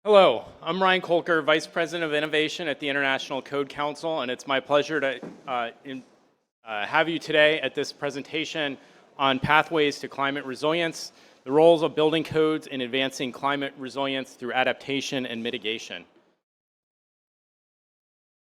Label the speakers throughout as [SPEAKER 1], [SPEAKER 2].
[SPEAKER 1] Hello, I'm Ryan Kolker, Vice President of Innovation at the International Code Council, and it's my pleasure to have you today at this presentation on pathways to climate resilience, the roles of building codes in advancing climate resilience through adaptation and mitigation.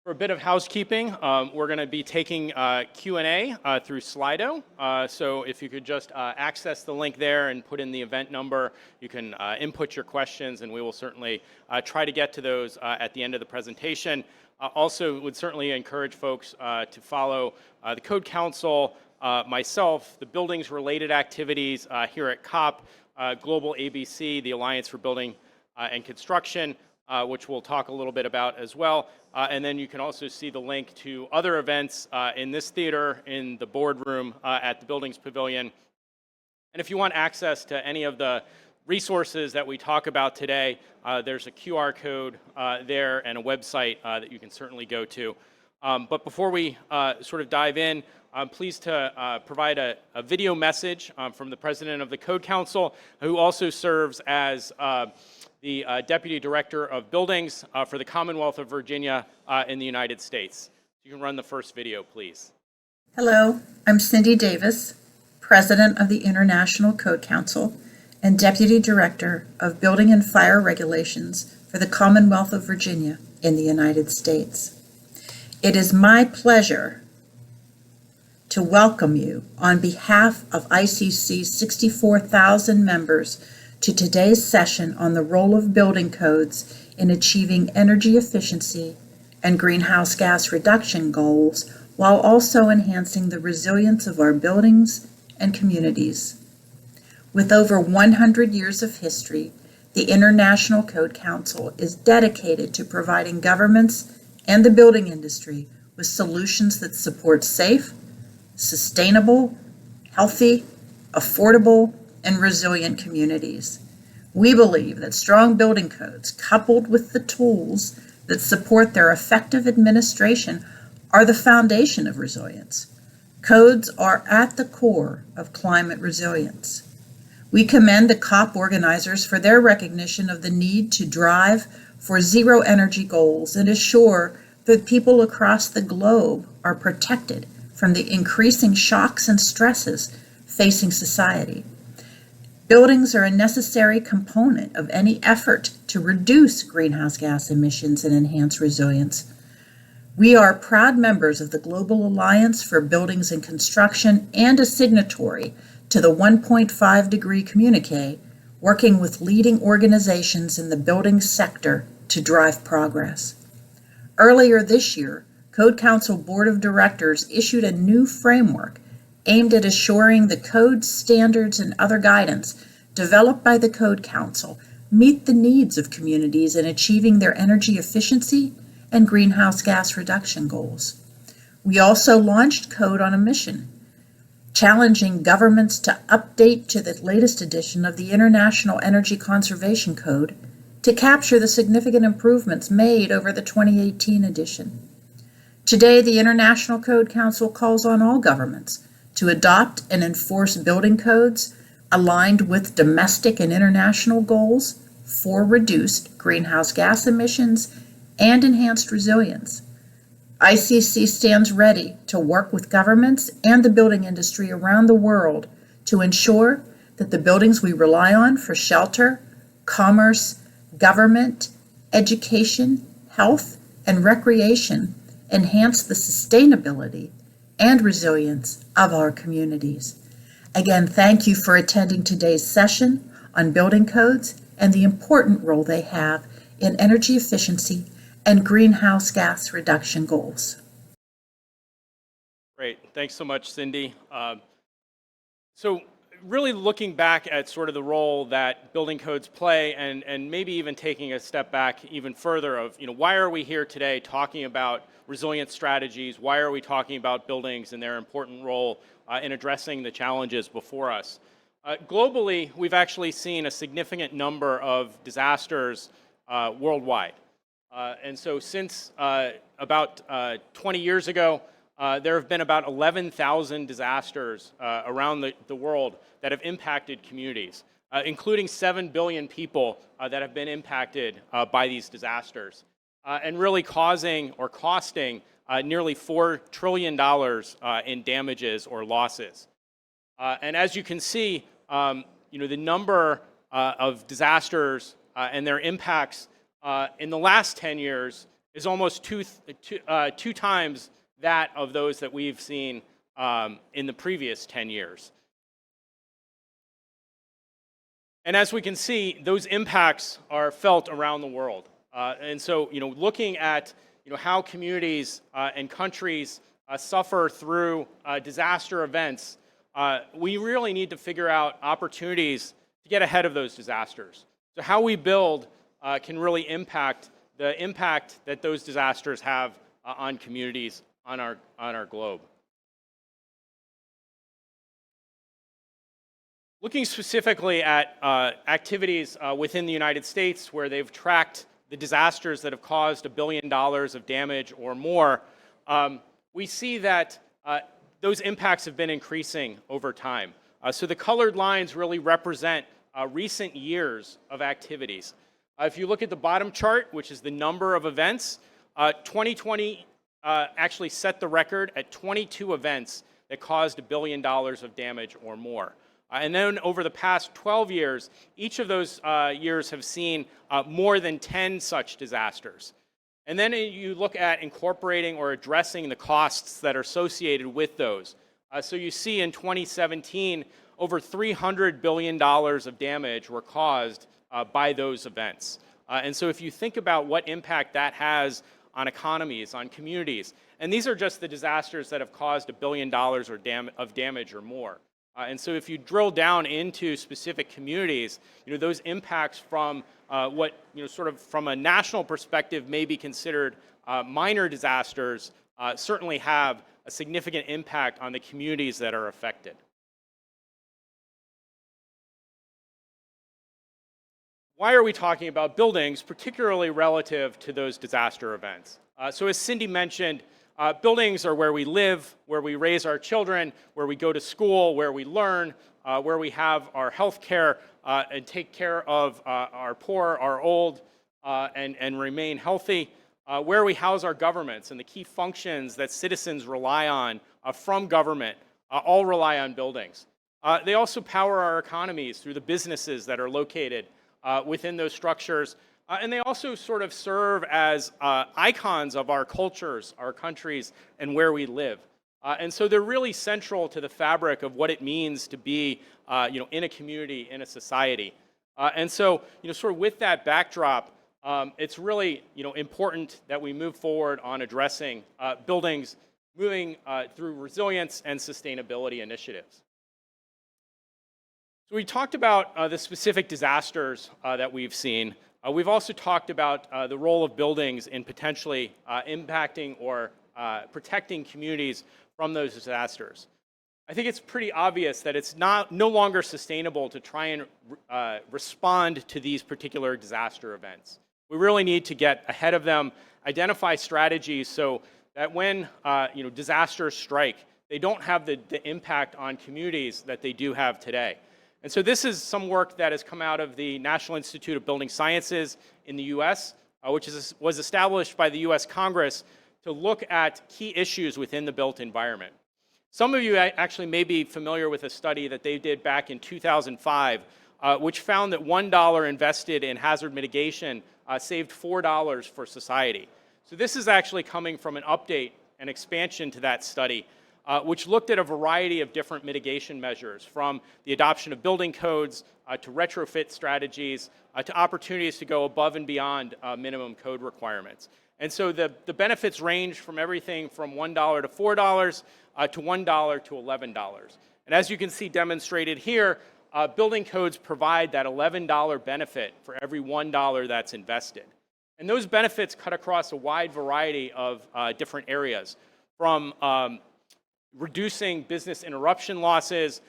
[SPEAKER 1] For a bit of housekeeping, we're going to be taking Q&A through Slido. So if you could just access the link there and put in the event number, you can input your questions, and we will certainly try to get to those at the end of the presentation. Also, would certainly encourage folks to follow the Code Council, myself, the buildings-related activities here at COP, Global ABC, the Alliance for Building and Construction, which we'll talk a little bit about as well. And then you can also see the link to other events in this theater, in the boardroom at the Buildings Pavilion. And if you want access to any of the resources that we talk about today, there's a QR code there and a website that you can certainly go to. But before we sort of dive in, I'm pleased to provide a video message from the President of the Code Council, who also serves as the Deputy Director of Buildings for the Commonwealth of Virginia in the United States. You can run the first video, please.
[SPEAKER 2] Hello, I'm Cindy Davis, President of the International Code Council and Deputy Director of Building and Fire Regulations for the Commonwealth of Virginia in the United States. It is my pleasure to welcome you on behalf of ICC's 64,000 members to today's session on the role of building codes in achieving energy efficiency and greenhouse gas reduction goals while also enhancing the resilience of our buildings and communities. With over 100 years of history, the International Code Council is dedicated to providing governments and the building industry with solutions that support safe, sustainable, healthy, affordable, and resilient communities. We believe that strong building codes, coupled with the tools that support their effective administration, are the foundation of resilience. Codes are at the core of climate resilience. We commend the COP organizers for their recognition of the need to drive for zero energy goals and assure that people across the globe are protected from the increasing shocks and stresses facing society. Buildings are a necessary component of any effort to reduce greenhouse gas emissions and enhance resilience. We are proud members of the Global Alliance for Buildings and Construction and a signatory to the 1.5 degree communique, working with leading organizations in the building sector to drive progress. Earlier this year, Code Council Board of Directors issued a new framework aimed at assuring the code standards and other guidance developed by the Code Council meet the needs of communities in achieving their energy efficiency and greenhouse gas reduction goals. We also launched Code on a Mission, challenging governments to update to the latest edition of the International Energy Conservation Code to capture the significant improvements made over the 2018 edition. Today, the International Code Council calls on all governments to adopt and enforce building codes aligned with domestic and international goals for reduced greenhouse gas emissions and enhanced resilience. ICC stands ready to work with governments and the building industry around the world to ensure that the buildings we rely on for shelter, commerce, government, education, health, and recreation enhance the sustainability and resilience of our communities. Again, thank you for attending today's session on building codes and the important role they have in energy efficiency and greenhouse gas reduction goals.
[SPEAKER 1] Great, thanks so much, Cindy. So really looking back at sort of the role that building codes play and maybe even taking a step back even further of, why are we here today talking about resilient strategies? Why are we talking about buildings and their important role in addressing the challenges before us? Globally, we've actually seen a significant number of disasters worldwide. And so since about 20 years ago, there have been about 11,000 disasters around the world that have impacted communities. including 7 billion people that have been impacted by these disasters, and really causing or costing nearly $4 trillion in damages or losses. And as you can see, the number of disasters and their impacts in the last 10 years is almost two times that of those that we've seen in the previous 10 years. And as we can see, those impacts are felt around the world. And so, looking at how communities and countries suffer through disaster events, we really need to figure out opportunities to get ahead of those disasters. So how we build can really impact the impact that those disasters have on communities on our globe. Looking specifically at activities within the United States where they've tracked the disasters that have caused $1 billion of damage or more, we see that those impacts have been increasing over time. So the colored lines really represent recent years of activities. If you look at the bottom chart, which is the number of events, 2020 actually set the record at 22 events that caused $1 billion of damage or more. And then over the past 12 years, each of those years have seen more than 10 such disasters. And then you look at incorporating or addressing the costs that are associated with those. So you see in 2017, over $300 billion of damage were caused by those events. And so if you think about what impact that has on economies, on communities, and these are just the disasters that have caused $1 billion of damage or more. And so if you drill down into specific communities, those impacts from what, sort of from a national perspective may be considered minor disasters certainly have a significant impact on the communities that are affected. Why are we talking about buildings, particularly relative to those disaster events? So as Cindy mentioned, buildings are where we live, where we raise our children, where we go to school, where we learn, where we have our health care and take care of our poor, our old, and remain healthy, where we house our governments and the key functions that citizens rely on from government, all rely on buildings. They also power our economies through the businesses that are located within those structures. And they also sort of serve as icons of our cultures, our countries, and where we live. And so they're really central to the fabric of what it means to be, in a community, in a society. And so, sort of with that backdrop, it's really, important that we move forward on addressing buildings, moving through resilience and sustainability initiatives. So we talked about the specific disasters that we've seen. We've also talked about the role of buildings in potentially impacting or protecting communities from those disasters. I think it's pretty obvious that it's no longer sustainable to try and respond to these particular disaster events. We really need to get ahead of them, identify strategies so that when disasters strike, they don't have the impact on communities that they do have today. And so this is some work that has come out of the National Institute of Building Sciences in the US, which was established by the US Congress to look at key issues within the built environment. Some of you actually may be familiar with a study that they did back in 2005, which found that $1 invested in hazard mitigation saved $4 for society. So this is actually coming from an update and expansion to that study, which looked at a variety of different mitigation measures, from the adoption of building codes to retrofit strategies to opportunities to go above and beyond minimum code requirements. And so the benefits range from everything from $1 to $4 to $1 to $11. And as you can see demonstrated here, building codes provide that $11 benefit for every $1 that's invested. And those benefits cut across a wide variety of different areas, from reducing business interruption losses,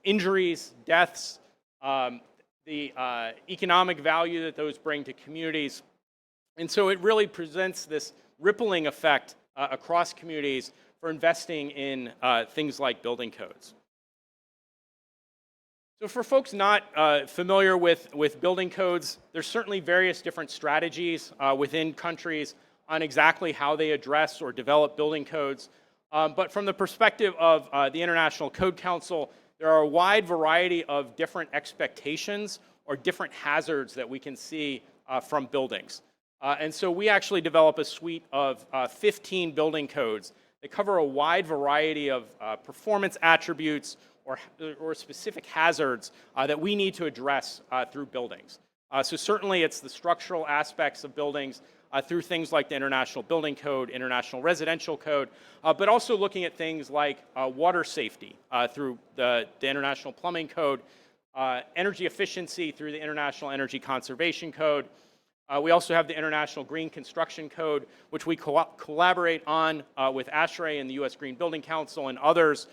[SPEAKER 1] injuries, deaths, the economic value that those bring to communities. And so it really presents this rippling effect across communities for investing in things like building codes. So for folks not familiar with building codes, there's certainly various different strategies within countries on exactly how they address or develop building codes. But from the perspective of the International Code Council, there are a wide variety of different expectations or different hazards that we can see from buildings. And so we actually develop a suite of 15 building codes that cover a wide variety of performance attributes or specific hazards that we need to address through buildings. So certainly it's the structural aspects of buildings through things like the International Building Code, International Residential Code, but also looking at things like water safety through the International Plumbing Code, energy efficiency through the International Energy Conservation Code. We also have the International Green Construction Code, which we collaborate on with ASHRAE and the U.S. Green Building Council and others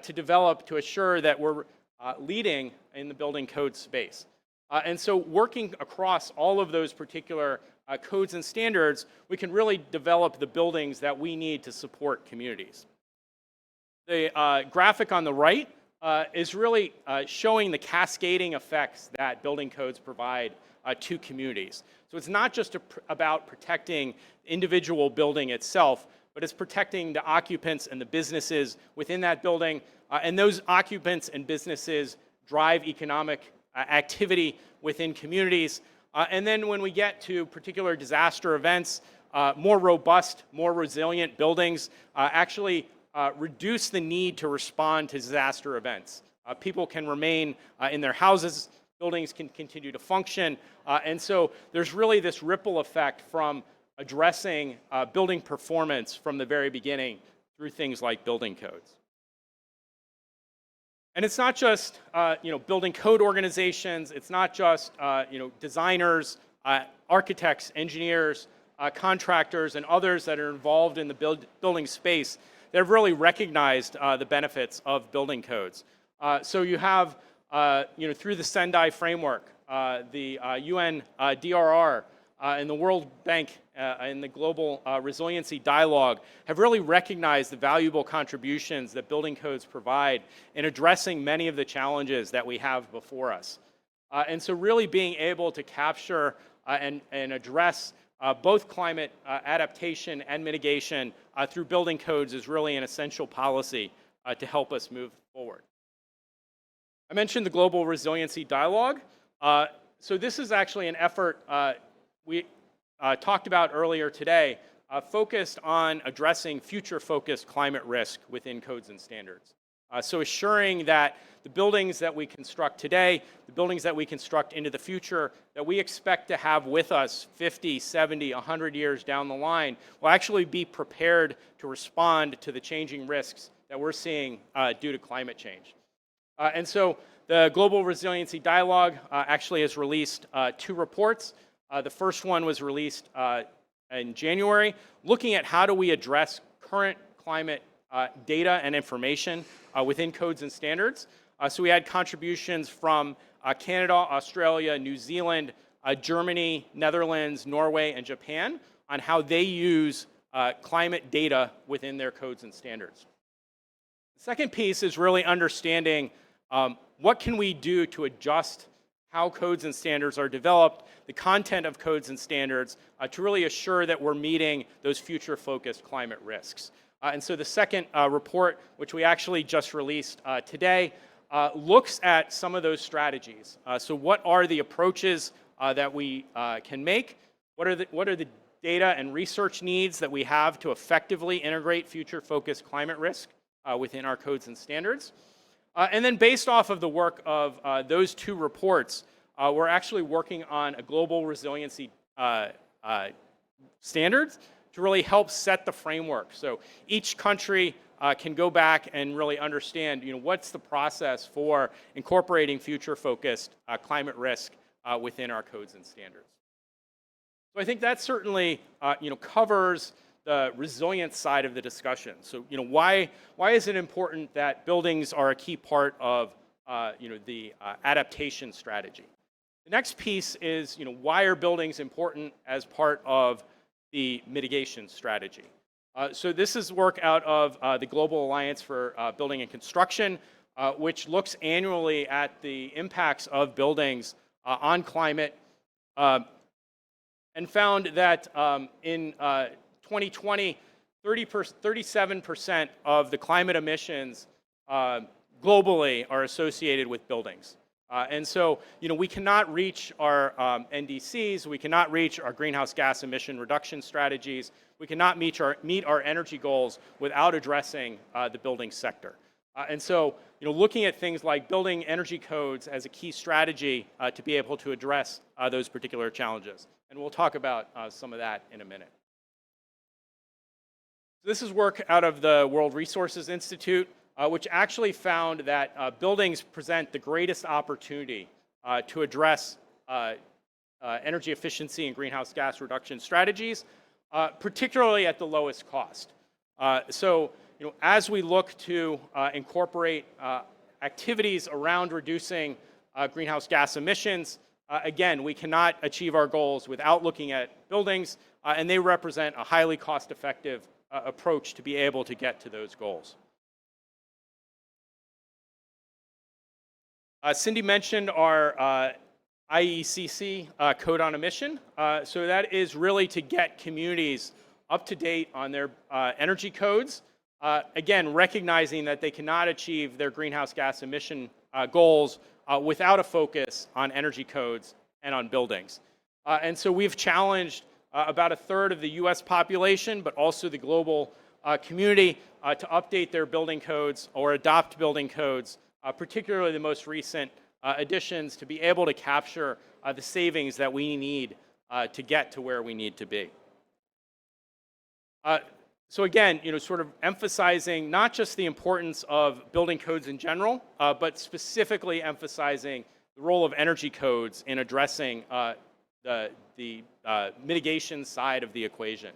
[SPEAKER 1] to develop to assure that we're leading in the building code space. And so working across all of those particular codes and standards, we can really develop the buildings that we need to support communities. The graphic on the right is really showing the cascading effects that building codes provide to communities. So it's not just about protecting the individual building itself, but it's protecting the occupants and the businesses within that building. And those occupants and businesses drive economic activity within communities. And then when we get to particular disaster events, more robust, more resilient buildings actually reduce the need to respond to disaster events. People can remain in their houses, buildings can continue to function, and so there's really this ripple effect from addressing building performance from the very beginning through things like building codes. And it's not just building code organizations, it's not just designers, architects, engineers, contractors, and others that are involved in the building space that have really recognized the benefits of building codes. So you have, through the Sendai framework, the UN DRR, and the World Bank and the Global Resiliency Dialogue have really recognized the valuable contributions that building codes provide in addressing many of the challenges that we have before us. And so really being able to capture and address both climate adaptation and mitigation through building codes is really an essential policy to help us move forward. I mentioned the Global Resiliency Dialogue. So this is actually an effort we talked about earlier today, focused on addressing future-focused climate risk within codes and standards. So assuring that the buildings that we construct today, the buildings that we construct into the future, that we expect to have with us 50, 70, 100 years down the line, will actually be prepared to respond to the changing risks that we're seeing due to climate change. And so the Global Resiliency Dialogue actually has released 2 reports. The first one was released in January, looking at how do we address current climate data and information within codes and standards. So we had contributions from Canada, Australia, New Zealand, Germany, Netherlands, Norway, and Japan on how they use climate data within their codes and standards. The second piece is really understanding what can we do to adjust how codes and standards are developed, the content of codes and standards, to really assure that we're meeting those future-focused climate risks. And so the second report, which we actually just released today, looks at some of those strategies. So what are the approaches that we can make? What are the data and research needs that we have to effectively integrate future-focused climate risk within our codes and standards? And then based off of the work of those 2 reports, we're actually working on a global resiliency standards to really help set the framework. So each country can go back and really understand, what's the process for incorporating future-focused climate risk within our codes and standards. So I think that certainly, covers the resilience side of the discussion. So, why is it important that buildings are a key part of, the adaptation strategy? The next piece is, why are buildings important as part of the mitigation strategy? So this is work out of the Global Alliance for Building and Construction. which looks annually at the impacts of buildings on climate, and found that in 2020, 37% of the climate emissions globally are associated with buildings. And so, we cannot reach our NDCs, we cannot reach our greenhouse gas emission reduction strategies, we cannot meet our energy goals without addressing the building sector. And so, looking at things like building energy codes as a key strategy to be able to address those particular challenges. And we'll talk about some of that in a minute. This is work out of the World Resources Institute, which actually found that buildings present the greatest opportunity to address energy efficiency and greenhouse gas reduction strategies, particularly at the lowest cost. So, as we look to incorporate activities around reducing greenhouse gas emissions, again, we cannot achieve our goals without looking at buildings, and they represent a highly cost-effective approach to be able to get to those goals. Cindy mentioned our IECC Code on Emission. So that is really to get communities up to date on their energy codes. Again, recognizing that they cannot achieve their greenhouse gas emission goals without a focus on energy codes and on buildings. And so we've challenged about a third of the US population, but also the global community to update their building codes or adopt building codes, particularly the most recent additions, to be able to capture the savings that we need to get to where we need to be. So again, sort of emphasizing not just the importance of building codes in general, but specifically emphasizing the role of energy codes in addressing the mitigation side of the equation.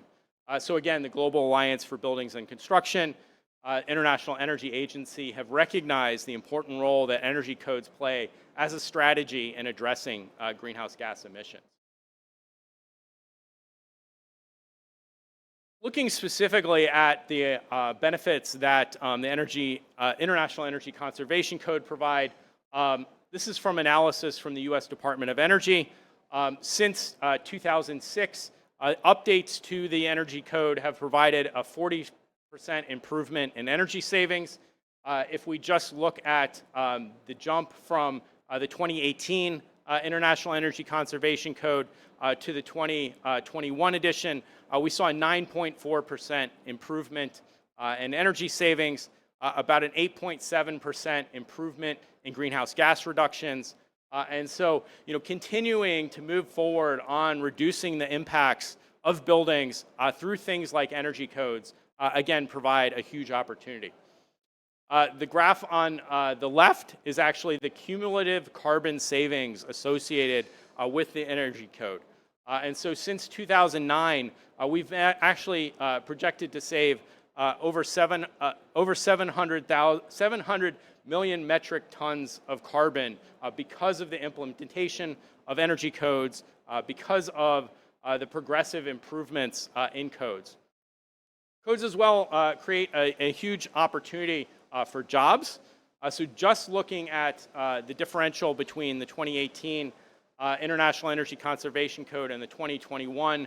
[SPEAKER 1] So again, the Global Alliance for Buildings and Construction, International Energy Agency have recognized the important role that energy codes play as a strategy in addressing greenhouse gas emissions. Looking specifically at the benefits that the International Energy Conservation Code provide, this is from analysis from the US Department of Energy. Since 2006, updates to the Energy Code have provided a 40% improvement in energy savings. If we just look at the jump from the 2018 International Energy Conservation Code to the 2021 edition, we saw a 9.4% improvement in energy savings, about an 8.7% improvement in greenhouse gas reductions. And so, continuing to move forward on reducing the impacts of buildings through things like energy codes, again, provide a huge opportunity. The graph on the left is actually the cumulative carbon savings associated with the energy code. And so since 2009, we've actually projected to save over 700 million metric tons of carbon because of the implementation of energy codes, because of the progressive improvements in codes. Codes as well create a huge opportunity for jobs. So just looking at the differential between the 2018 International Energy Conservation Code and the 2021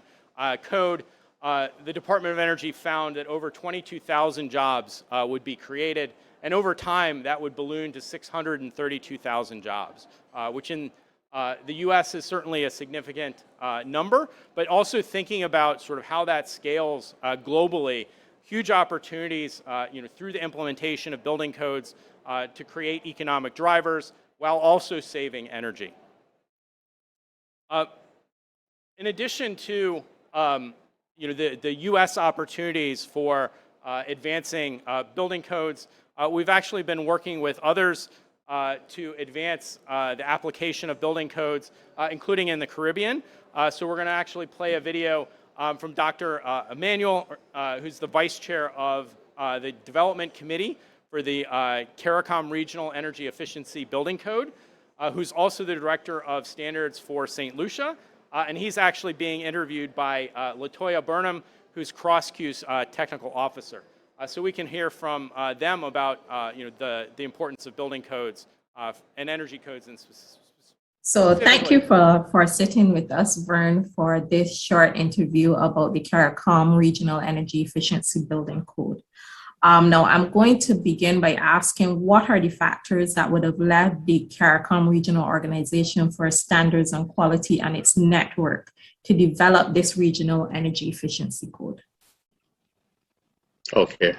[SPEAKER 1] code, the Department of Energy found that over 22,000 jobs would be created, and over time that would balloon to 632,000 jobs, which in the US is certainly a significant number, but also thinking about sort of how that scales globally, huge opportunities through the implementation of building codes to create economic drivers while also saving energy. In addition to the US opportunities for advancing building codes, we've actually been working with others to advance the application of building codes, including in the Caribbean. So we're going to actually play a video from Dr. Emmanuel, who's the vice chair of the Development Committee for the CARICOM Regional Energy Efficiency Building Code, who's also the director of standards for St. Lucia. And he's actually being interviewed by Latoya Burnham, who's CrossQ's technical officer. so we can hear from them about the importance of building codes and energy codes and
[SPEAKER 3] So thank you for sitting with us, Vern, for this short interview about the CARICOM Regional Energy Efficiency Building Code. Now, I'm going to begin by asking, what are the factors that would have led the CARICOM Regional Organization for Standards and Quality and its network to develop this Regional Energy Efficiency Code?
[SPEAKER 4] Okay.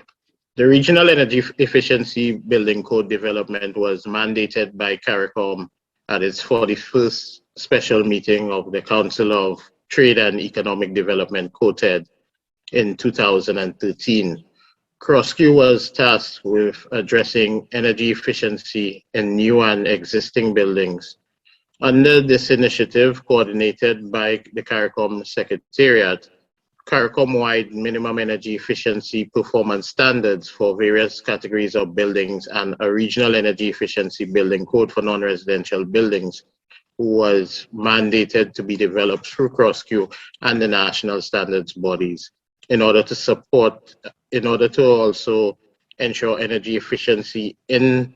[SPEAKER 4] The Regional Energy Efficiency Building Code development was mandated by CARICOM at its 41st special meeting of the Council of Trade and Economic Development, COTED, in 2013. CROSQ was tasked with addressing energy efficiency in new and existing buildings. Under this initiative, coordinated by the CARICOM Secretariat, CARICOM-wide minimum energy efficiency performance standards for various categories of buildings and a regional energy efficiency building code for non-residential buildings was mandated to be developed through CROSQ and the national standards bodies in order to also ensure energy efficiency in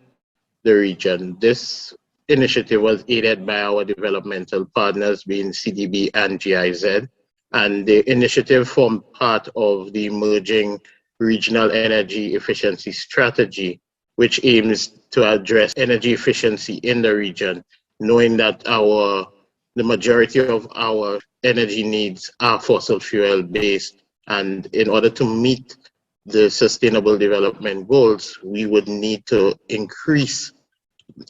[SPEAKER 4] the region. This initiative was aided by our developmental partners being CDB and GIZ. And the initiative formed part of the emerging regional energy efficiency strategy, which aims to address energy efficiency in the region, knowing that the majority of our energy needs are fossil fuel based. And in order to meet the sustainable development goals, we would need to increase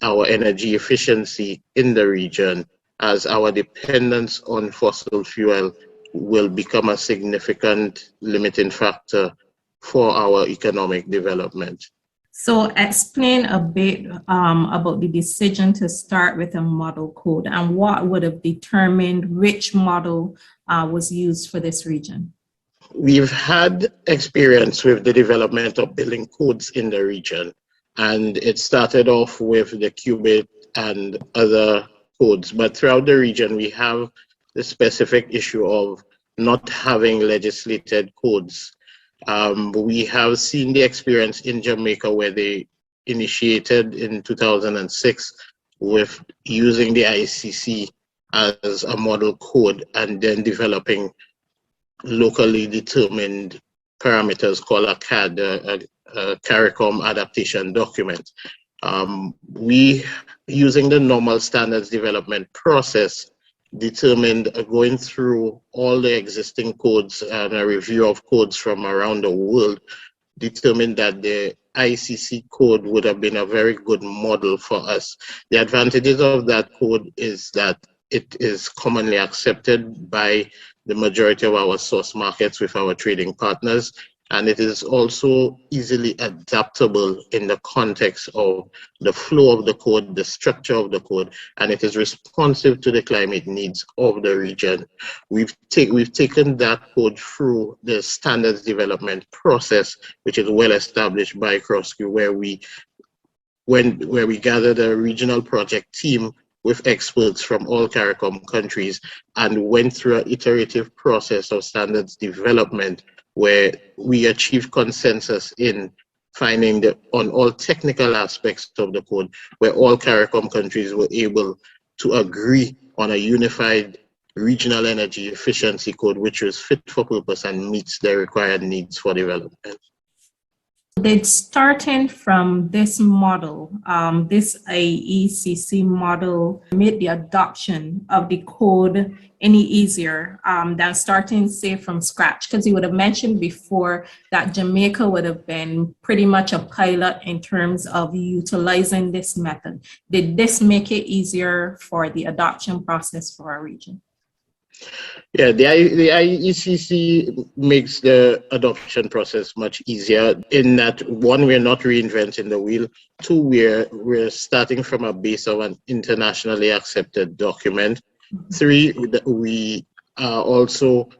[SPEAKER 4] our energy efficiency in the region, as our dependence on fossil fuel will become a significant limiting factor for our economic development.
[SPEAKER 3] So explain a bit about the decision to start with a model code and what would have determined which model was used for this region.
[SPEAKER 4] We've had experience with the development of building codes in the region, and it started off with the qubit and other codes, but throughout the region we have the specific issue of not having legislated codes. We have seen the experience in Jamaica where they initiated in 2006 with using the ICC as a model code and then developing locally determined parameters called a CAD, a CARICOM adaptation document. We, using the normal standards development process, determined going through all the existing codes and a review of codes from around the world, determined that the ICC code would have been a very good model for us. The advantages of that code is that it is commonly accepted by the majority of our source markets with our trading partners, and it is also easily adaptable in the context of the flow of the code, the structure of the code, and it is responsive to the climate needs of the region. We've taken that code through the standards development process, which is well established by CROSQ, where we gathered a regional project team with experts from all CARICOM countries and went through an iterative process of standards development where we achieved consensus in finding on all technical aspects of the code, where all CARICOM countries were able to agree on a unified regional energy efficiency code, which was fit for purpose and meets the required needs for development.
[SPEAKER 3] Did starting from this model, this IECC model, made the adoption of the code any easier than starting, say, from scratch? Because you would have mentioned before that Jamaica would have been pretty much a pilot in terms of utilizing this method. Did this make it easier for the adoption process for our region?
[SPEAKER 4] Yeah, the IECC makes the adoption process much easier in that, one, we're not reinventing the wheel. Two, we're starting from a base of an internationally accepted document. Three, we are also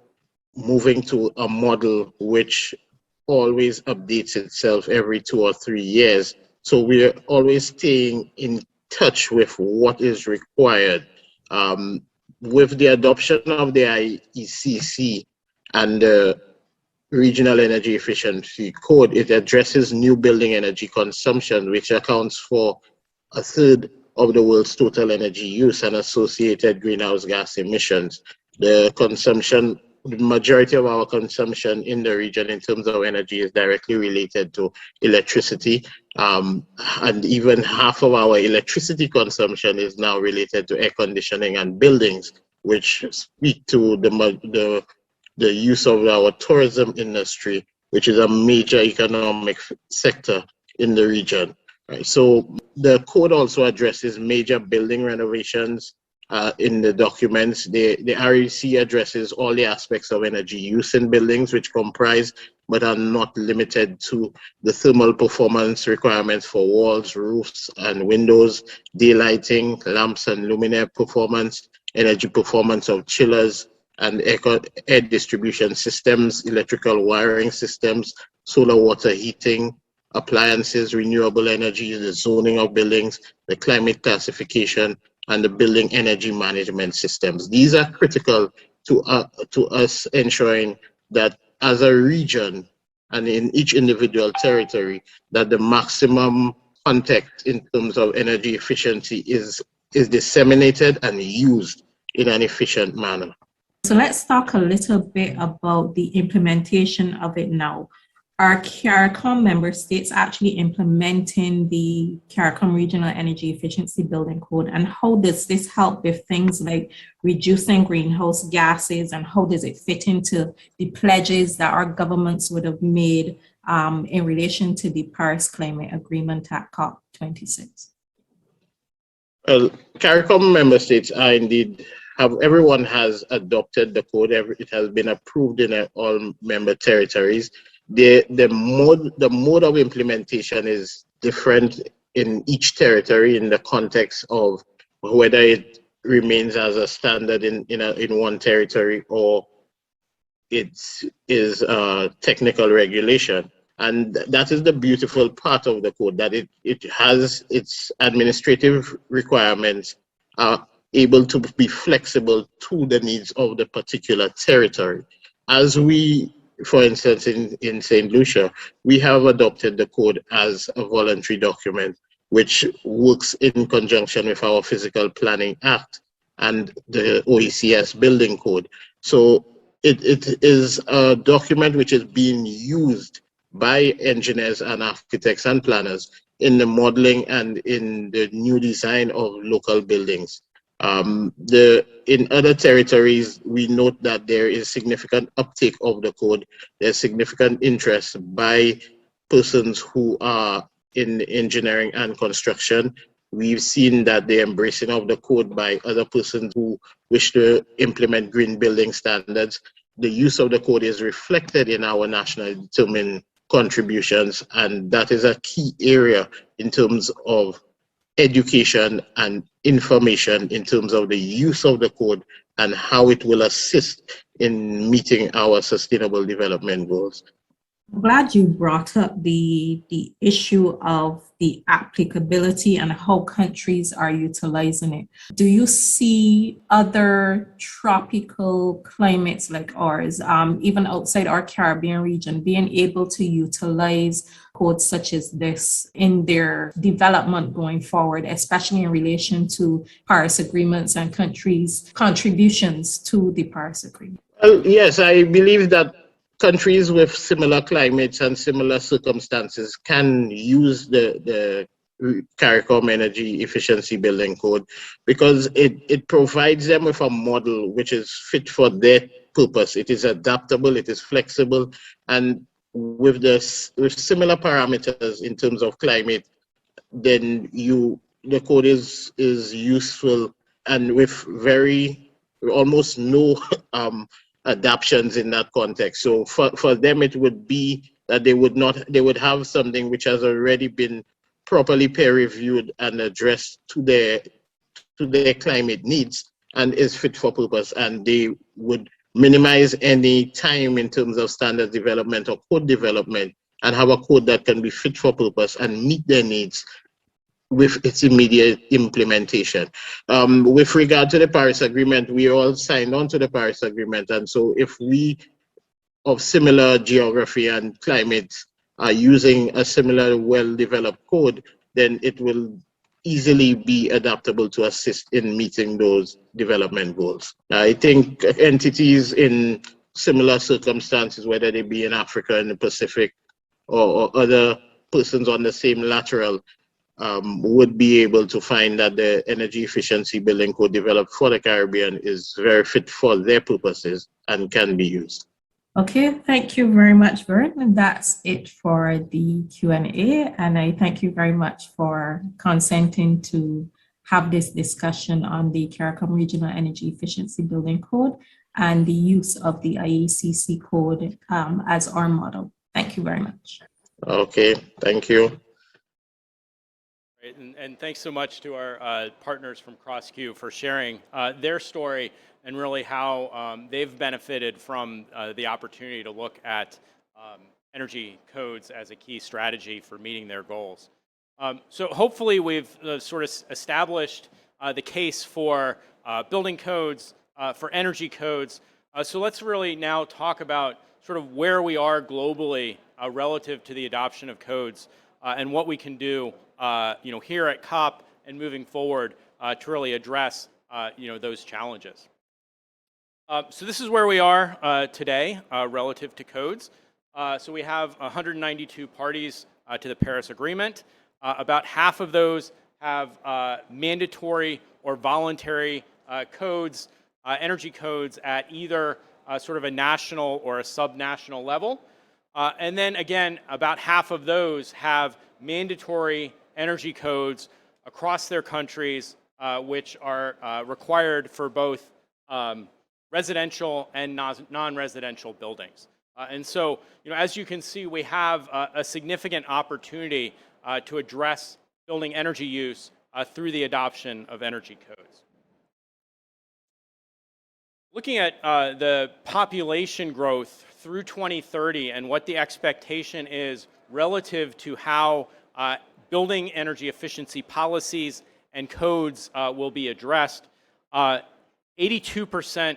[SPEAKER 4] moving to a model which always updates itself every 2 or 3 years. So we're always staying in touch with what is required. With the adoption of the IECC and the Regional Energy Efficiency Code, it addresses new building energy consumption, which accounts for a third of the world's total energy use and associated greenhouse gas emissions. The majority of our consumption in the region in terms of energy is directly related to electricity. And even half of our electricity consumption is now related to air conditioning and buildings, which speak to the use of our tourism industry, which is a major economic sector in the region. Right. So the code also addresses major building renovations in the documents. The REC addresses all the aspects of energy use in buildings, which comprise but are not limited to the thermal performance requirements for walls, roofs, and windows, daylighting, lamps and luminaire performance, energy performance of chillers and air distribution systems, electrical wiring systems, solar water heating, appliances, renewable energy, the zoning of buildings, the climate classification, and the building energy management systems. These are critical to us ensuring that as a region and in each individual territory, that the maximum context in terms of energy efficiency is disseminated and used in an efficient manner.
[SPEAKER 3] So let's talk a little bit about the implementation of it now. Are CARICOM member states actually implementing the CARICOM Regional Energy Efficiency Building Code? And how does this help with things like reducing greenhouse gases? And how does it fit into the pledges that our governments would have made in relation to the Paris Climate Agreement at COP26?
[SPEAKER 4] Well, CARICOM member states are indeed everyone has adopted the code. It has been approved in all member territories. The mode of implementation is different in each territory in the context of whether it remains as a standard in one territory or it is a technical regulation. And that is the beautiful part of the code, that it has its administrative requirements able to be flexible to the needs of the particular territory. As we, for instance, in St. Lucia, we have adopted the code as a voluntary document, which works in conjunction with our Physical Planning Act and the OECS Building Code. So it is a document which is being used by engineers and architects and planners in the modeling and in the new design of local buildings. In other territories, we note that there is significant uptake of the code. There's significant interest by persons who are in engineering and construction. We've seen that the embracing of the code by other persons who wish to implement green building standards. The use of the code is reflected in our nationally determined contributions, and that is a key area in terms of education and information in terms of the use of the code and how it will assist in meeting our sustainable development goals.
[SPEAKER 3] I'm glad you brought up the issue of the applicability and how countries are utilizing it. Do you see other tropical climates like ours, even outside our Caribbean region, being able to utilize codes such as this in their development going forward, especially in relation to Paris agreements and countries' contributions to the Paris Agreement?
[SPEAKER 4] Well, yes, I believe that countries with similar climates and similar circumstances can use the CARICOM Energy Efficiency Building Code because it provides them with a model which is fit for their purpose. It is adaptable, it is flexible, and with similar parameters in terms of climate, then the code is useful and with almost no adaptions in that context. So for them, it would be that they would have something which has already been properly peer reviewed and addressed to their climate needs and is fit for purpose, and they would minimize any time in terms of standard development or code development and have a code that can be fit for purpose and meet their needs with its immediate implementation. With regard to the Paris Agreement, we all signed on to the Paris Agreement, and so if we of similar geography and climate are using a similar well-developed code, then it will easily be adaptable to assist in meeting those development goals. I think entities in similar circumstances, whether they be in Africa, in the Pacific, or other persons on the same lateral, would be able to find that the energy efficiency building code developed for the Caribbean is very fit for their purposes and can be used.
[SPEAKER 3] Okay, thank you very much, Vern. And that's it for the Q&A. And I thank you very much for consenting to have this discussion on the CARICOM Regional Energy Efficiency Building Code and the use of the IECC code as our model. Thank you very much.
[SPEAKER 4] Okay, thank you.
[SPEAKER 1] Great, and thanks so much to our partners from CrossQ for sharing their story and really how they've benefited from the opportunity to look at energy codes as a key strategy for meeting their goals. So hopefully we've sort of established the case for building codes, for energy codes. So let's really now talk about sort of where we are globally relative to the adoption of codes and what we can do here at COP and moving forward to really address those challenges. So this is where we are today relative to codes. So we have 192 parties to the Paris Agreement. About half of those have mandatory or voluntary codes, energy codes at either sort of a national or a subnational level. And then again, about half of those have mandatory energy codes across their countries, which are required for both residential and non-residential buildings. And so, as you can see, we have a significant opportunity to address building energy use through the adoption of energy codes. Looking at the population growth through 2030 and what the expectation is relative to how building energy efficiency policies and codes will be addressed, 65%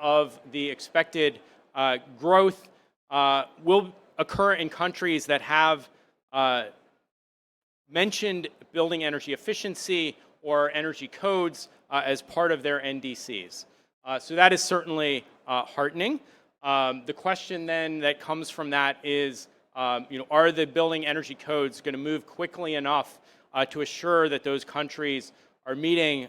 [SPEAKER 1] of the expected growth will occur in countries that have mentioned building energy efficiency or energy codes as part of their NDCs. So that is certainly heartening. The question then that comes from that is, are the building energy codes going to move quickly enough to assure that those countries are meeting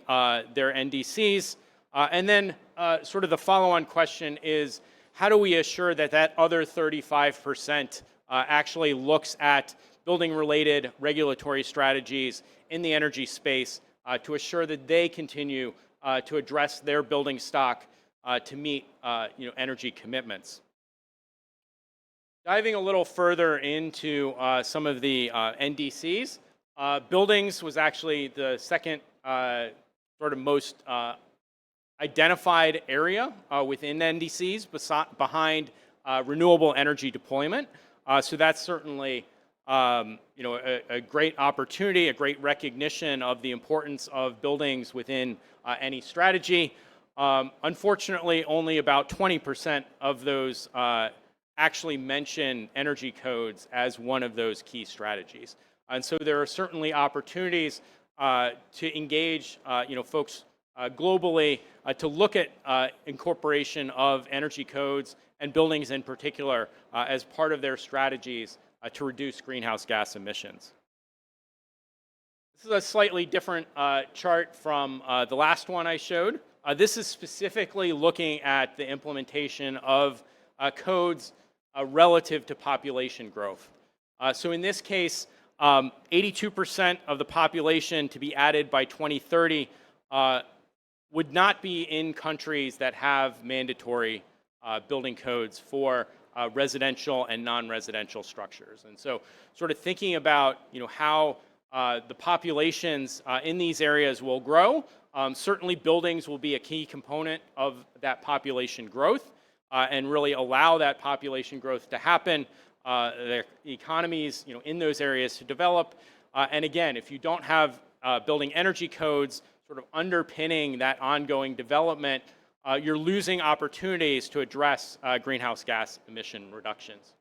[SPEAKER 1] their NDCs? And then sort of the follow-on question is, how do we assure that that other 35% actually looks at building-related regulatory strategies in the energy space to assure that they continue to address their building stock to meet energy commitments? Diving a little further into some of the NDCs, buildings was actually the second sort of most identified area within NDCs behind renewable energy deployment. So that's certainly a great opportunity, a great recognition of the importance of buildings within any strategy. Unfortunately, only about 20% of those actually mention energy codes as one of those key strategies. And so there are certainly opportunities to engage folks globally to look at incorporation of energy codes and buildings in particular as part of their strategies to reduce greenhouse gas emissions. This is a slightly different chart from the last one I showed. This is specifically looking at the implementation of codes relative to population growth. So in this case, 82% of the population to be added by 2030 would not be in countries that have mandatory building codes for residential and non-residential structures. And so sort of thinking about how the populations in these areas will grow, certainly buildings will be a key component of that population growth and really allow that population growth to happen, the economies in those areas to develop. And again, if you don't have building energy codes sort of underpinning that ongoing development, you're losing opportunities to address greenhouse gas emission reductions.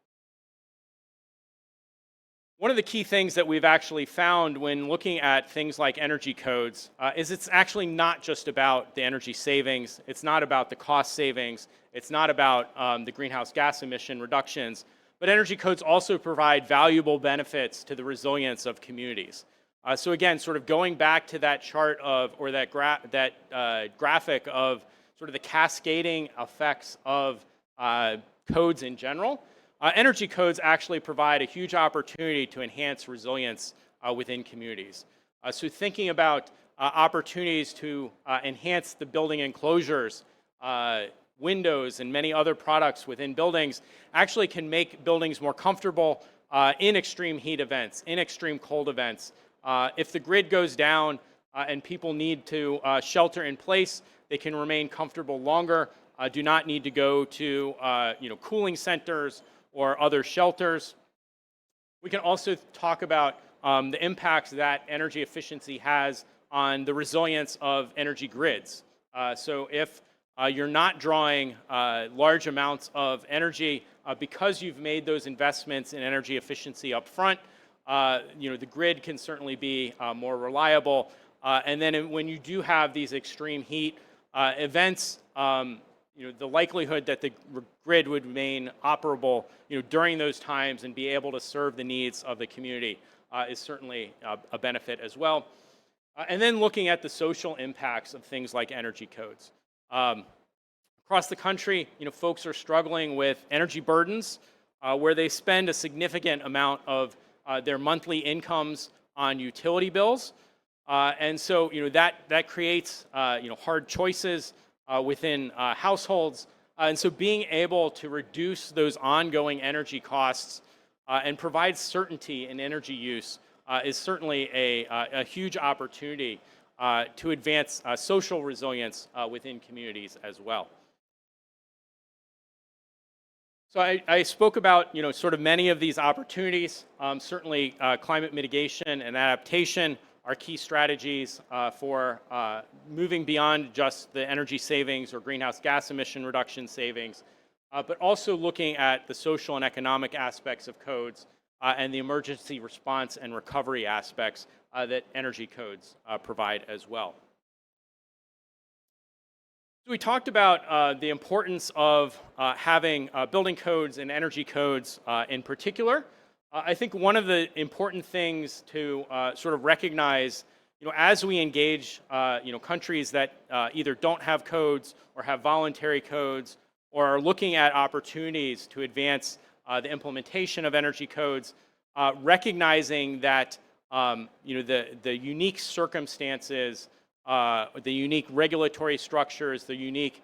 [SPEAKER 1] One of the key things that we've actually found when looking at things like energy codes is it's actually not just about the energy savings, it's not about the cost savings, it's not about the greenhouse gas emission reductions, but energy codes also provide valuable benefits to the resilience of communities. So again, sort of going back to that chart of, or that graphic of sort of the cascading effects of codes in general, energy codes actually provide a huge opportunity to enhance resilience within communities. So thinking about opportunities to enhance the building enclosures, windows, and many other products within buildings actually can make buildings more comfortable in extreme heat events, in extreme cold events. If the grid goes down and people need to shelter in place, they can remain comfortable longer, do not need to go to cooling centers or other shelters. We can also talk about the impacts that energy efficiency has on the resilience of energy grids. So if you're not drawing large amounts of energy because you've made those investments in energy efficiency up front, the grid can certainly be more reliable. And then when you do have these extreme heat events, the likelihood that the grid would remain operable, during those times and be able to serve the needs of the community is certainly a benefit as well. And then looking at the social impacts of things like energy codes. Across the country, folks are struggling with energy burdens where they spend a significant amount of their monthly incomes on utility bills. And so, that creates, hard choices within households. And so being able to reduce those ongoing energy costs and provide certainty in energy use is certainly a huge opportunity to advance social resilience within communities as well. So I spoke about, sort of many of these opportunities. Certainly climate mitigation and adaptation are key strategies for moving beyond just the energy savings or greenhouse gas emission reduction savings, but also looking at the social and economic aspects of codes and the emergency response and recovery aspects that energy codes provide as well. So we talked about the importance of having building codes and energy codes in particular. I think one of the important things to sort of recognize, as we engage, countries that either don't have codes or have voluntary codes or are looking at opportunities to advance the implementation of energy codes, recognizing that, the unique circumstances, the unique regulatory structures, the unique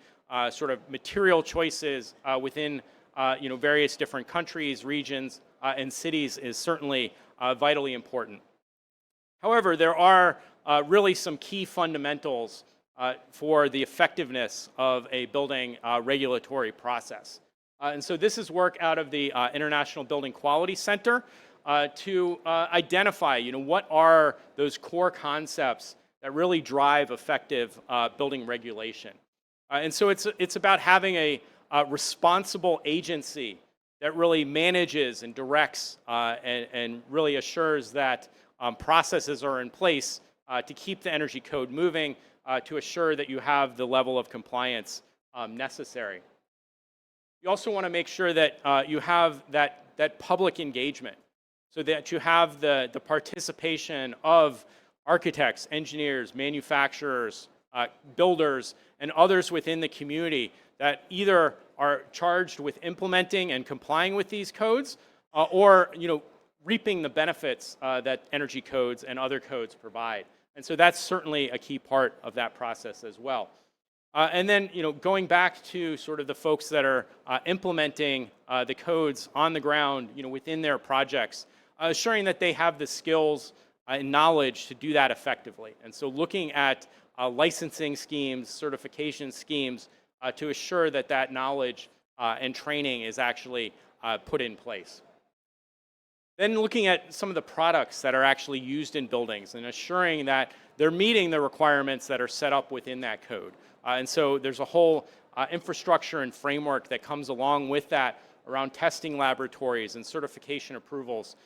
[SPEAKER 1] sort of material choices within various different countries, regions, and cities is certainly vitally important. However, there are really some key fundamentals for the effectiveness of a building regulatory process. And so this is work out of the International Building Quality Center to identify, what are those core concepts that really drive effective building regulation. And so it's about having a responsible agency that really manages and directs and really assures that processes are in place to keep the energy code moving, to assure that you have the level of compliance necessary. You also want to make sure that you have that public engagement, so that you have the participation of architects, engineers, manufacturers, builders, and others within the community that either are charged with implementing and complying with these codes or reaping the benefits that energy codes and other codes provide. And so that's certainly a key part of that process as well. And then going back to sort of the folks that are implementing the codes on the ground within their projects, assuring that they have the skills and knowledge to do that effectively. And so looking at licensing schemes, certification schemes, to assure that that knowledge and training is actually put in place. Then looking at some of the products that are actually used in buildings and assuring that they're meeting the requirements that are set up within that code. And so there's a whole infrastructure and framework that comes along with that around testing laboratories and certification approvals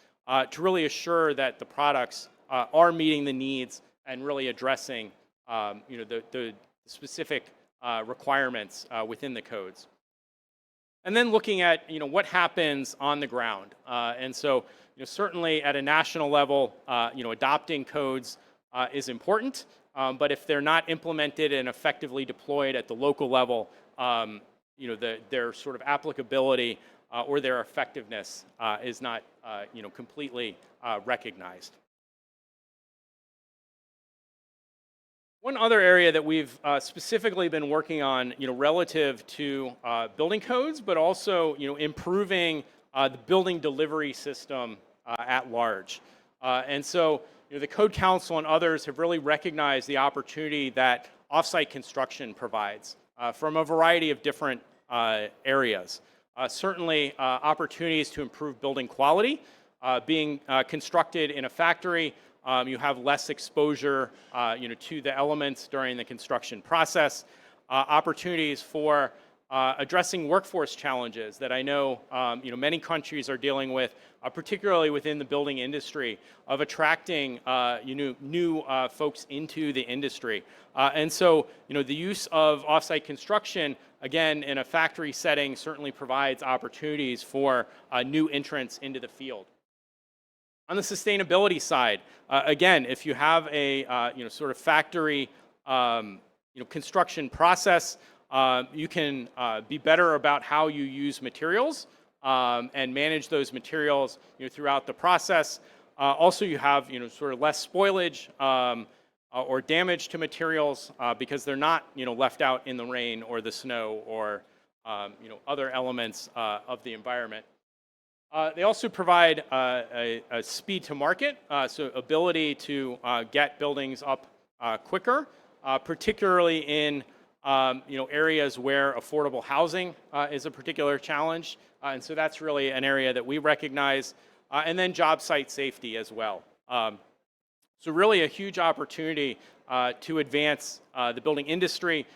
[SPEAKER 1] to really assure that the products are meeting the needs and really addressing the specific requirements within the codes. And then looking at what happens on the ground. And so certainly at a national level, adopting codes is important, but if they're not implemented and effectively deployed at the local level, their sort of applicability or their effectiveness is not completely recognized. One other area that we've specifically been working on, relative to building codes, but also, improving the building delivery system at large. And so, the Code Council and others have really recognized the opportunity that offsite construction provides from a variety of different areas. Certainly, opportunities to improve building quality. Being constructed in a factory, you have less exposure, to the elements during the construction process. Opportunities for addressing workforce challenges that I know, many countries are dealing with, particularly within the building industry, of attracting, new folks into the industry. And so, the use of offsite construction, again, in a factory setting, certainly provides opportunities for new entrants into the field. On the sustainability side, again, if you have a sort of factory construction process, you can be better about how you use materials and manage those materials throughout the process. Also, you have sort of less spoilage or damage to materials because they're not left out in the rain or the snow or other elements of the environment. They also provide a speed to market, so ability to get buildings up quicker, particularly in areas where affordable housing is a particular challenge. And so that's really an area that we recognize. And then job site safety as well. So really a huge opportunity to advance the building industry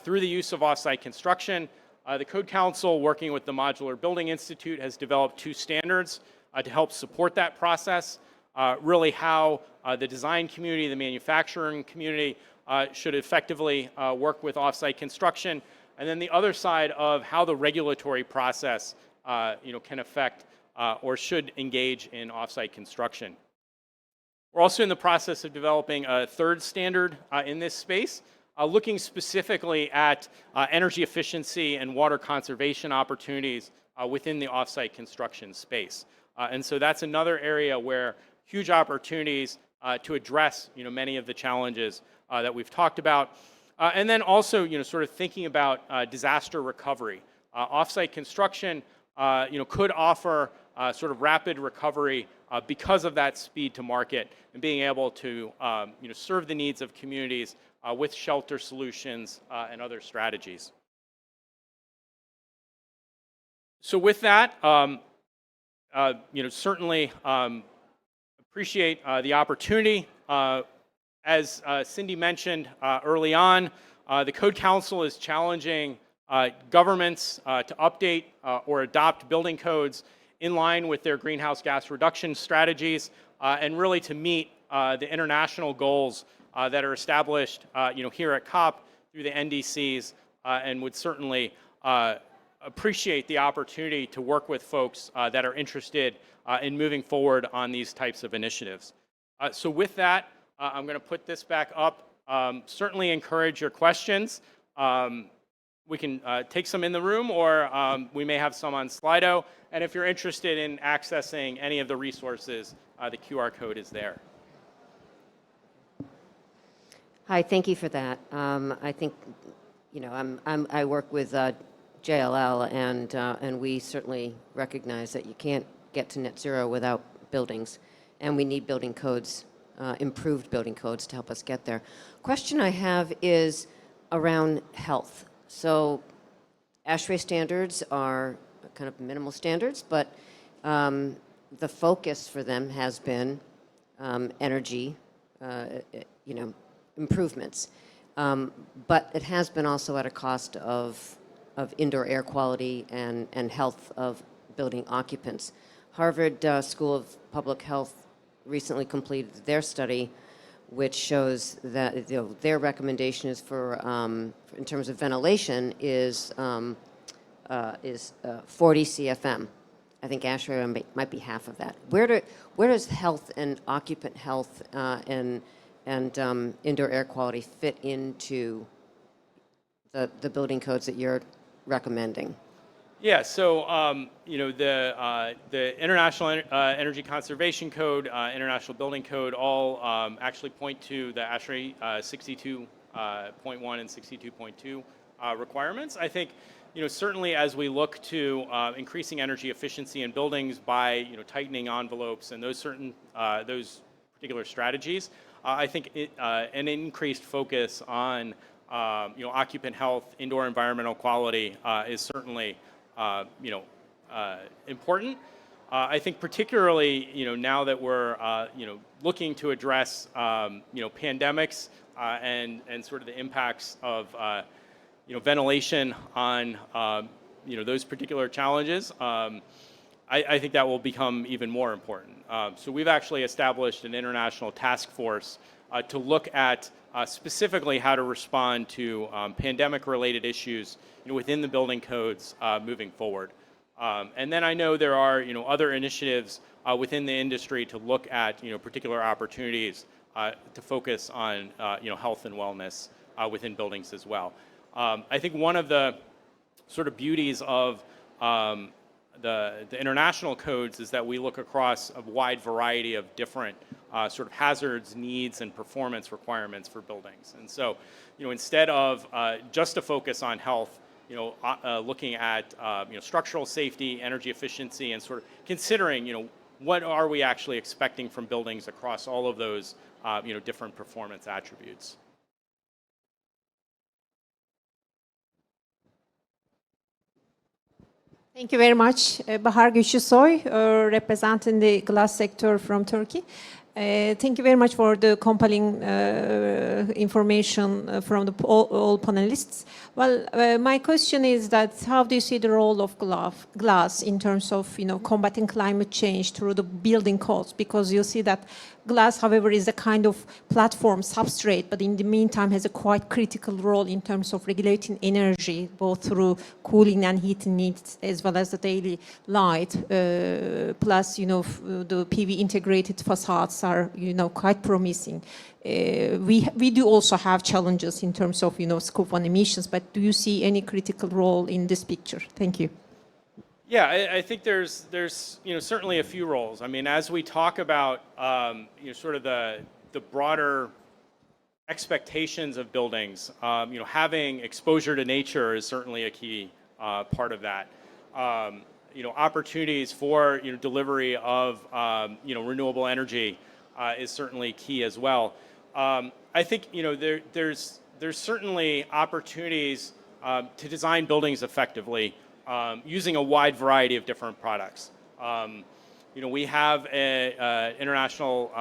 [SPEAKER 1] through the use of offsite construction. The Code Council, working with the Modular Building Institute, has developed 2 standards to help support that process. Really how the design community, the manufacturing community should effectively work with offsite construction. And then the other side of how the regulatory process can affect or should engage in offsite construction. We're also in the process of developing a 3rd standard in this space, looking specifically at energy efficiency and water conservation opportunities within the offsite construction space. And so that's another area where huge opportunities to address many of the challenges that we've talked about. And then also sort of thinking about disaster recovery. Offsite construction could offer sort of rapid recovery because of that speed to market and being able to serve the needs of communities with shelter solutions and other strategies. So with that, certainly appreciate the opportunity. As Cindy mentioned early on, the Code Council is challenging governments to update or adopt building codes in line with their greenhouse gas reduction strategies and really to meet the international goals that are established here at COP through the NDCs and would certainly appreciate the opportunity to work with folks that are interested in moving forward on these types of initiatives. So with that, I'm going to put this back up. Certainly encourage your questions. We can take some in the room or we may have some on Slido. And if you're interested in accessing any of the resources, the QR code is there.
[SPEAKER 5] Hi, thank you for that. I think, I work with JLL, and we certainly recognize that you can't get to net zero without buildings, and we need building codes, improved building codes to help us get there. Question I have is around health. So ASHRAE standards are kind of minimal standards, but the focus for them has been energy, improvements. But it has been also at a cost of indoor air quality and health of building occupants. Harvard School of Public Health recently completed their study, which shows that their recommendation is for, in terms of ventilation, is 40 CFM. I think ASHRAE might be half of that. Where does health and occupant health and indoor air quality fit into the building codes that you're recommending?
[SPEAKER 1] Yeah, so the International Energy Conservation Code, International Building Code, all actually point to the ASHRAE 62.1 and 62.2 requirements. I think certainly as we look to increasing energy efficiency in buildings by tightening envelopes and those particular strategies, I think an increased focus on occupant health, indoor environmental quality is certainly important. I think particularly, now that we're, looking to address, pandemics and sort of the impacts of, ventilation on, those particular challenges, I think that will become even more important. So we've actually established an international task force to look at specifically how to respond to pandemic-related issues within the building codes moving forward. And then I know there are other initiatives within the industry to look at particular opportunities to focus on health and wellness within buildings as well. I think one of the sort of beauties of the international codes is that we look across a wide variety of different sort of hazards, needs, and performance requirements for buildings. And so, instead of just a focus on health, looking at structural safety, energy efficiency, and sort of considering what are we actually expecting from buildings across all of those different performance attributes.
[SPEAKER 6] Thank you very much. Bahar Güçlüsoy, representing the glass sector from Turkey. Thank you very much for the compelling information from all panelists. Well, my question is that how do you see the role of glass in terms of combating climate change through the building codes? Because you see that glass, however, is a kind of platform substrate, but in the meantime has a quite critical role in terms of regulating energy, both through cooling and heating needs, as well as the daily light. Plus, the PV integrated facades are, quite promising. We do also have challenges in terms of, scope 1 emissions, but do you see any critical role in this picture? Thank you.
[SPEAKER 1] Yeah, I think there's certainly a few roles. I mean, as we talk about sort of the broader expectations of buildings, having exposure to nature is certainly a key part of that. Opportunities for delivery of renewable energy is certainly key as well. I think there's certainly opportunities to design buildings effectively. Using a wide variety of different products. We have an international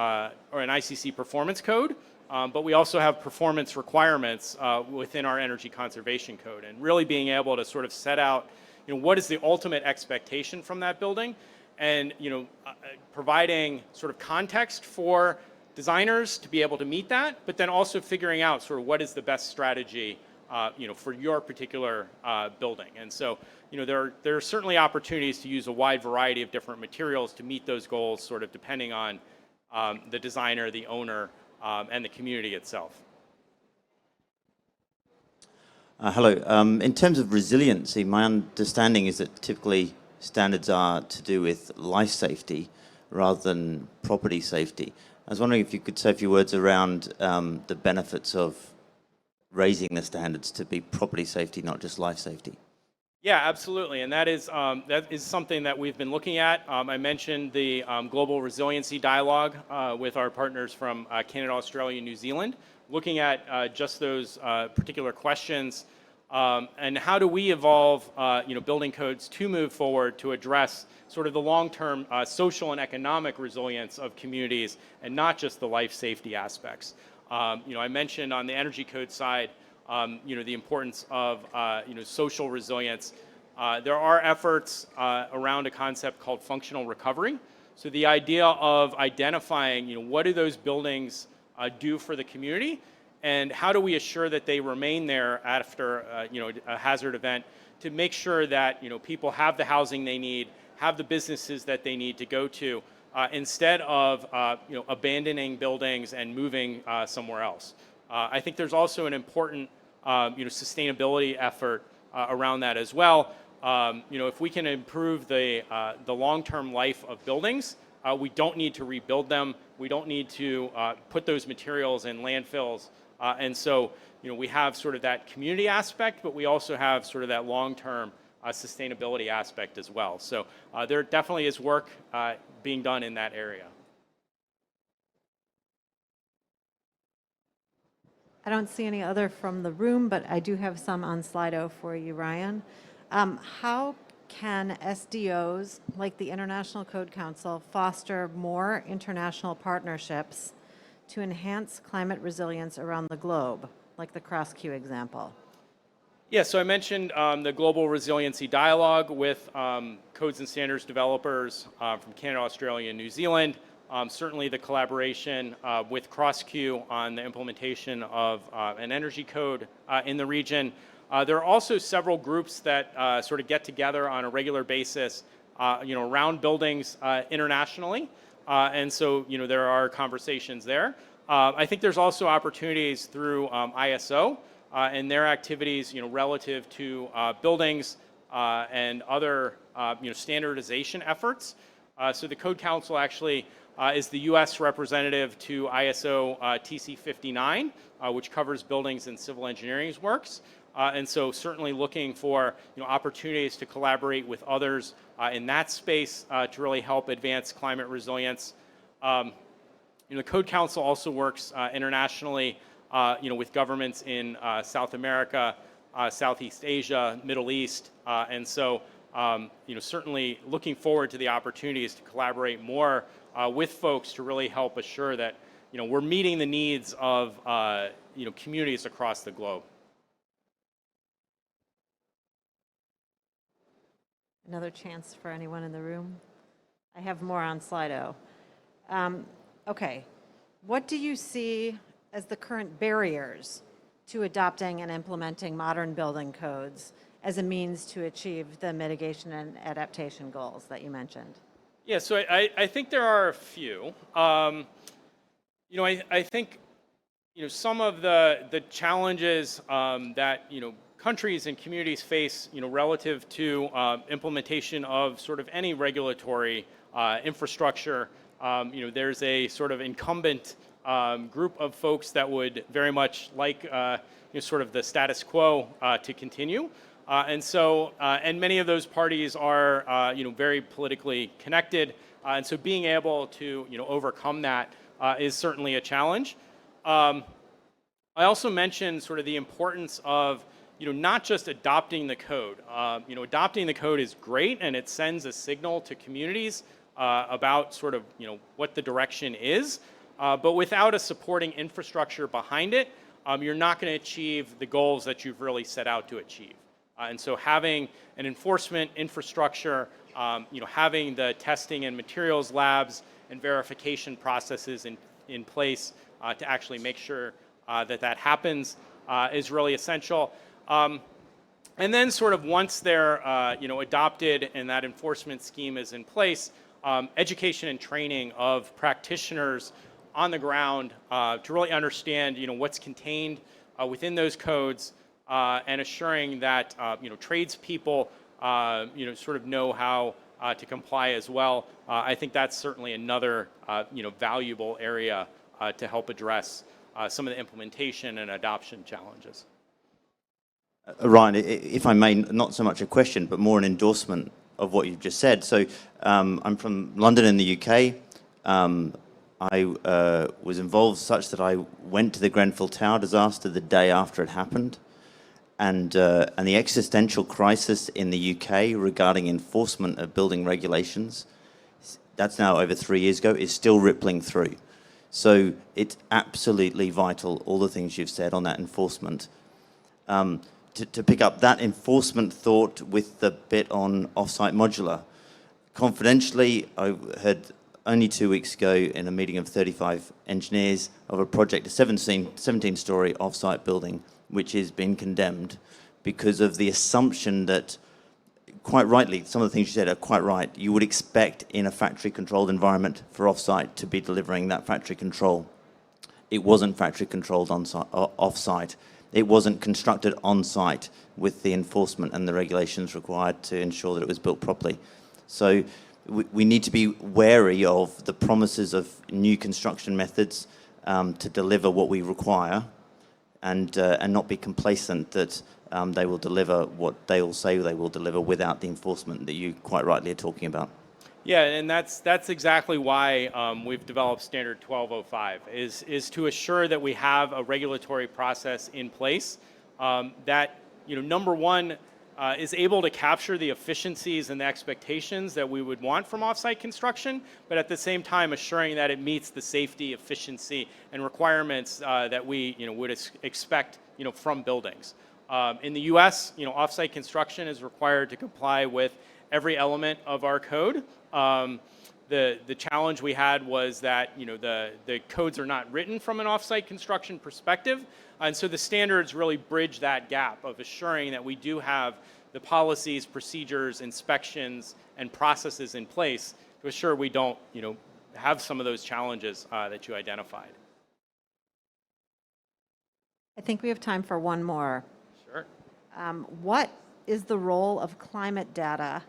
[SPEAKER 1] or an ICC performance code, but we also have performance requirements within our energy conservation code, and really being able to sort of set out, what is the ultimate expectation from that building, and providing sort of context for designers to be able to meet that, but then also figuring out sort of what is the best strategy for your particular building. And so, there are certainly opportunities to use a wide variety of different materials to meet those goals, sort of depending on the designer, the owner, and the community itself.
[SPEAKER 7] Hello. In terms of resiliency, my understanding is that typically standards are to do with life safety rather than property safety. I was wondering if you could say a few words around the benefits of raising the standards to be property safety, not just life safety.
[SPEAKER 1] Yeah, absolutely, and that is something that we've been looking at. I mentioned the Global Resiliency Dialogue with our partners from Canada, Australia, and New Zealand, looking at just those particular questions, and how do we evolve, building codes to move forward to address sort of the long-term social and economic resilience of communities, and not just the life safety aspects. I mentioned on the energy code side, the importance of social resilience. There are efforts around a concept called functional recovery. So the idea of identifying, what do those buildings do for the community, and how do we assure that they remain there after, a hazard event, to make sure that, people have the housing they need, have the businesses that they need to go to, instead of, abandoning buildings and moving somewhere else. I think there's also an important, sustainability effort around that as well. If we can improve the long-term life of buildings, we don't need to rebuild them. We don't need to put those materials in landfills. And so, we have sort of that community aspect, but we also have sort of that long-term sustainability aspect as well. So there definitely is work being done in that area.
[SPEAKER 8] I don't see any other from the room, but I do have some on Slido for you, Ryan. How can SDOs, like the International Code Council, foster more international partnerships to enhance climate resilience around the globe, like the Cross-Q example?
[SPEAKER 1] Yeah, so I mentioned the Global Resiliency Dialogue with codes and standards developers from Canada, Australia, and New Zealand. Certainly the collaboration with Cross-Q on the implementation of an energy code in the region. There are also several groups that sort of get together on a regular basis, around buildings internationally. And so, there are conversations there. I think there's also opportunities through ISO and their activities, relative to buildings and other, standardization efforts. So the Code Council actually is the U.S. representative to ISO TC59, which covers buildings and civil engineering works. And so certainly looking for opportunities to collaborate with others in that space to really help advance climate resilience. The Code Council also works internationally, with governments in South America, Southeast Asia, Middle East, and so certainly looking forward to the opportunities to collaborate more with folks to really help assure that we're meeting the needs of communities across the globe.
[SPEAKER 8] Another chance for anyone in the room? I have more on Slido. Okay, what do you see as the current barriers to adopting and implementing modern building codes as a means to achieve the mitigation and adaptation goals that you mentioned?
[SPEAKER 1] Yeah, so I think there are a few. I think some of the challenges that countries and communities face, relative to implementation of sort of any regulatory infrastructure. There's a sort of incumbent group of folks that would very much like sort of the status quo to continue. And so, and many of those parties are, very politically connected. And so being able to, overcome that is certainly a challenge. I also mentioned sort of the importance of, not just adopting the code. Adopting the code is great, and it sends a signal to communities about sort of, what the direction is. But without a supporting infrastructure behind it, you're not going to achieve the goals that you've really set out to achieve. And so having an enforcement infrastructure, having the testing and materials labs and verification processes in place to actually make sure that happens is really essential. And then sort of once they're adopted and that enforcement scheme is in place, education and training of practitioners on the ground to really understand what's contained within those codes, and assuring that tradespeople sort of know how to comply as well. I think that's certainly another valuable area to help address some of the implementation and adoption challenges.
[SPEAKER 7] Ryan, if I may, not so much a question, but more an endorsement of what you've just said. So I'm from London in the UK. I was involved such that I went to the Grenfell Tower disaster the day after it happened. And the existential crisis in the UK regarding enforcement of building regulations, that's now over 3 years ago, is still rippling through. So it's absolutely vital, all the things you've said on that enforcement. To pick up that enforcement thought with the bit on offsite modular. Confidentially, I heard only 2 weeks ago in a meeting of 35 engineers of a project, a 17-story offsite building, which has been condemned because of the assumption that, quite rightly, some of the things you said are quite right. You would expect in a factory-controlled environment for offsite to be delivering that factory control. It wasn't factory-controlled offsite. It wasn't constructed on-site with the enforcement and the regulations required to ensure that it was built properly. So we need to be wary of the promises of new construction methods to deliver what we require, and not be complacent that they will deliver what they all say they will deliver without the enforcement that you quite rightly are talking about.
[SPEAKER 1] Yeah, and that's exactly why we've developed Standard 1205, is to assure that we have a regulatory process in place that, number one, is able to capture the efficiencies and the expectations that we would want from offsite construction, but at the same time assuring that it meets the safety, efficiency, and requirements that we would expect from buildings. In the U.S., offsite construction is required to comply with every element of our code. The challenge we had was that the codes are not written from an offsite construction perspective, and so the standards really bridge that gap of assuring that we do have the policies, procedures, inspections, and processes in place to assure we don't have some of those challenges that you identified.
[SPEAKER 8] I think we have time for one more.
[SPEAKER 1] Sure.
[SPEAKER 8] What is the role of climate data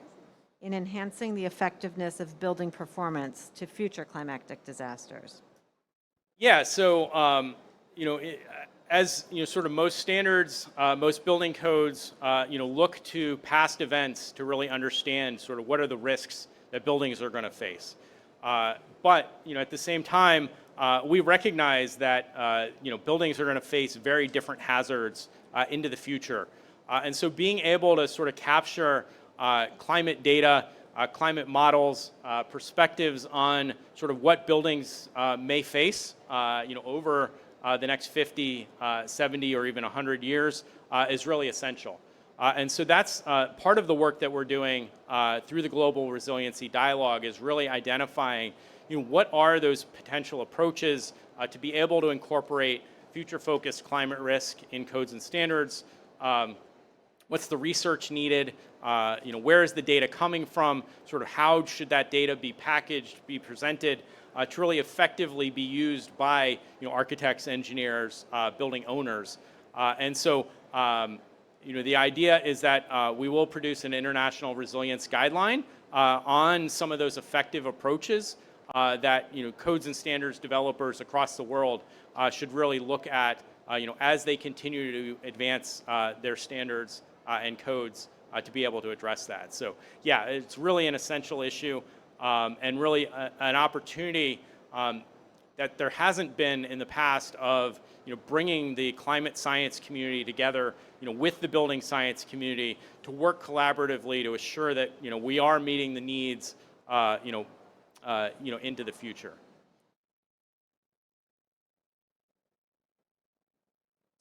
[SPEAKER 8] in enhancing the effectiveness of building performance to future climatic disasters?
[SPEAKER 1] Yeah, so as sort of most standards, most building codes, look to past events to really understand sort of what are the risks that buildings are going to face. But at the same time, we recognize that buildings are going to face very different hazards into the future, and so being able to sort of capture climate data, climate models, perspectives on sort of what buildings may face, over the next 50, 70, or even 100 years is really essential. And so that's part of the work that we're doing through the Global Resiliency Dialogue, is really identifying what are those potential approaches to be able to incorporate future-focused climate risk in codes and standards. What's the research needed? Where is the data coming from? Sort of how should that data be packaged, be presented to really effectively be used by architects, engineers, building owners. And so the idea is that we will produce an international resilience guideline on some of those effective approaches that codes and standards developers across the world should really look at as they continue to advance their standards and codes to be able to address that. So yeah, it's really an essential issue and really an opportunity that there hasn't been in the past of bringing the climate science community together with the building science community to work collaboratively to assure that we are meeting the needs into the future.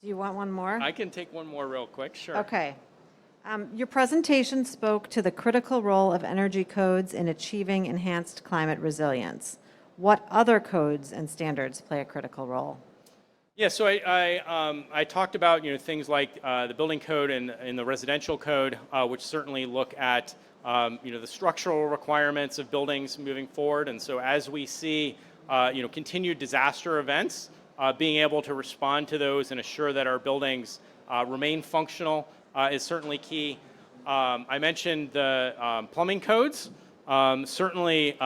[SPEAKER 8] Do you want one more?
[SPEAKER 1] I can take one more real quick, sure.
[SPEAKER 8] Okay. Your presentation spoke to the critical role of energy codes in achieving enhanced climate resilience. What other codes and standards play a critical role?
[SPEAKER 1] Yeah, so I talked about things like the building code and the residential code, which certainly look at the structural requirements of buildings moving forward. And so as we see continued disaster events, being able to respond to those and assure that our buildings remain functional is certainly key. I mentioned the plumbing codes. Certainly,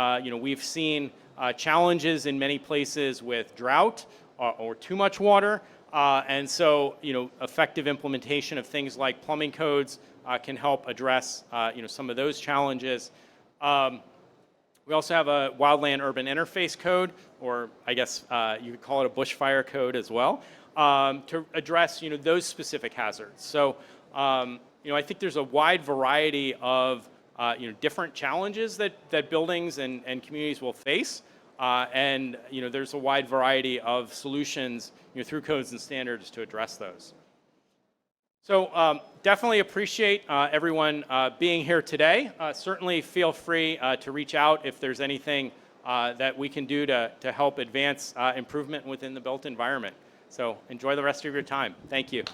[SPEAKER 1] we've seen challenges in many places with drought or too much water, and so effective implementation of things like plumbing codes can help address some of those challenges. We also have a wildland urban interface code, or I guess you could call it a bushfire code as well, to address those specific hazards. So I think there's a wide variety of different challenges that buildings and communities will face. and there's a wide variety of solutions through codes and standards to address those. So definitely appreciate everyone being here today. Certainly feel free to reach out if there's anything that we can do to help advance improvement within the built environment. So enjoy the rest of your time. Thank you.